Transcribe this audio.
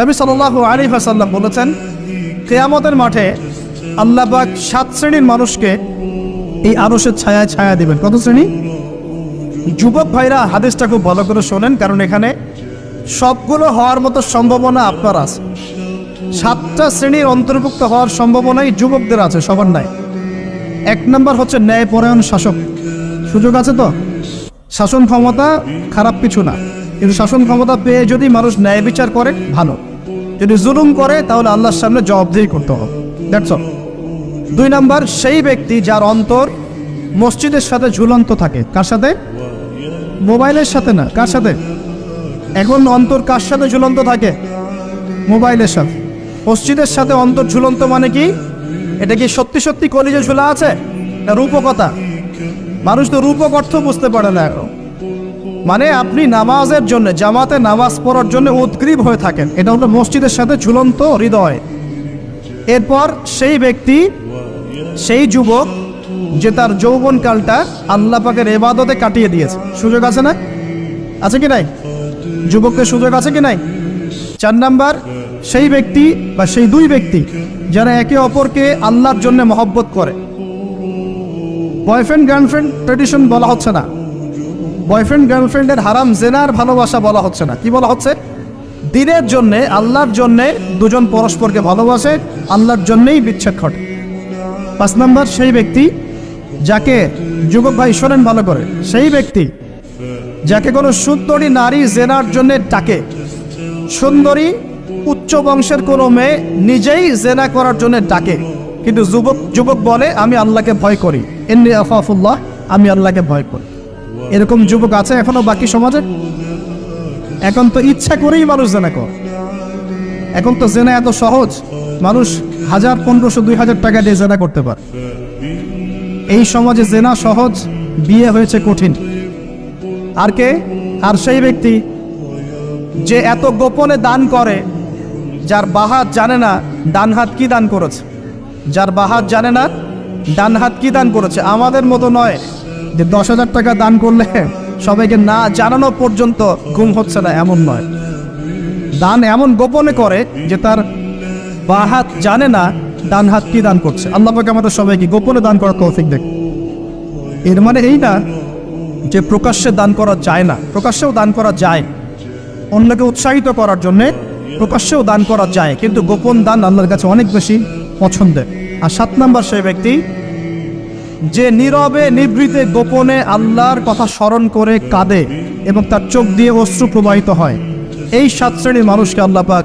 নবী সাল্লাল্লাহু আলাইহি ওয়াসাল্লাম বলেছেন, কিয়ামতের মাঠে আল্লাহ পাক 7 শ্রেণীর মানুষকে এই আরশের ছায়ায় ছায়া দিবেন। কত শ্রেণী? যুবক ভাইরা হাদিসটা খুব ভালো করে শোনেন, কারণ এখানে সবগুলো হওয়ার মতো সম্ভাবনা আপনার আছে। 7টা শ্রেণীর অন্তর্ভুক্ত হওয়ার সম্ভাবনাই যুবকদের আছে, সবার নাই। 1 নম্বর হচ্ছে ন্যায়পরায়ণ শাসক। সুযোগ আছে তো? শাসন ক্ষমতা খারাপ কিছু না, কিন্তু শাসন ক্ষমতা পেয়ে যদি মানুষ ন্যায় বিচার করে ভালো, যদি জুলুম করে তাহলে আল্লাহর সামনে জবাবদিহি করতে হবে। That's all. 2 নম্বর সেই ব্যক্তি যার অন্তর মসজিদের সাথে ঝুলন্ত থাকে। কার সাথে? মোবাইলের সাথে না। কার সাথে? এখন অন্তর কার সাথে ঝুলন্ত থাকে? মোবাইলের সাথে। মসজিদের সাথে অন্তর ঝুলন্ত মানে কি? এটা কি সত্যি সত্যি কলিজে ঝুলা আছে না রূপকথা? মানুষ তো রূপক অর্থ বুঝতে পারে না এখন। মানে আপনি নামাজের জন্য, জামাতে নামাজ পড়ার জন্য উদ্গ্রীব হয়ে থাকেন, এটা হলো মসজিদের সাথে ঝুলন্ত হৃদয়। এরপর সেই ব্যক্তি, সেই যুবক যে তার যৌবনকালটা আল্লাহ পাকের ইবাদতে কাটিয়ে দিয়েছে। সুযোগ আছে না? আছে কি নাই? যুবকদের সুযোগ আছে কি নাই? 4 নাম্বার সেই ব্যক্তি বা সেই 2 ব্যক্তি যারা একে অপরকে আল্লাহর জন্য মহব্বত করে। বয়ফ্রেন্ড গার্লফ্রেন্ড ট্রেডিশন বলা হচ্ছে না, বয়ফ্রেন্ড গার্লফ্রেন্ডের হারাম জেনার ভালোবাসা বলা হচ্ছে না। কি বলা হচ্ছে? দিনের জন্যে, আল্লাহর জন্যে দুজন পরস্পরকে ভালোবাসে, আল্লাহর জন্যেই বিচ্ছেদ ঘটে। 5 নাম্বার সেই ব্যক্তি যাকে, যুবক ভাই শোনেন ভালো করে, সেই ব্যক্তি যাকে কোনো সুন্দরী নারী জেনার জন্য ডাকে। সুন্দরী উচ্চ বংশের কোনো মেয়ে নিজেই জেনা করার জন্য ডাকে, কিন্তু যুবক বলে আমি আল্লাহকে ভয় করি, ইন্নী আখাফুল্লাহ, আমি আল্লাহকে ভয় করি। এরকম যুবক আছে এখনো বাকি সমাজে? এখন তো ইচ্ছা করেই মানুষ জেনা করে। এখন তো জেনা এত সহজ, মানুষ 1000, 1500, 2000 টাকা দিয়ে জেনা করতে পারে। এই সমাজে জেনা সহজ, বিয়ে হয়েছে কঠিন। আর কে? আর সেই ব্যক্তি যে এত গোপনে দান করে, যার বাহাত জানে না ডান হাত কি দান করেছে, যার বাহাত জানে না ডান হাত কি দান করেছে। আমাদের মতো নয় যে 10,000 টাকা দান করলে সবাইকে না জানানো পর্যন্ত ঘুম হচ্ছে না, এমন নয়। দান এমন গোপনে করে যে তার বাহাত জানে না ডান হাত কি দান করছে। আল্লাহ পাক আমাদের সবাইকে গোপনে দান করার তৌফিক দেন। এর মানে এই না যে প্রকাশ্যে দান করা যায় না, প্রকাশ্যেও দান করা যায়। অন্যকে উৎসাহিত করার জন্যে প্রকাশ্যেও দান করা যায়, কিন্তু গোপন দান আল্লাহর কাছে অনেক বেশি পছন্দের। আর 7 নাম্বার সেই ব্যক্তি যে নীরবে নিভৃতে গোপনে আল্লাহর কথা স্মরণ করে কাঁদে এবং তার চোখ দিয়ে অশ্রু প্রবাহিত হয়। এই 7 শ্রেণীর মানুষকে আল্লাহ পাক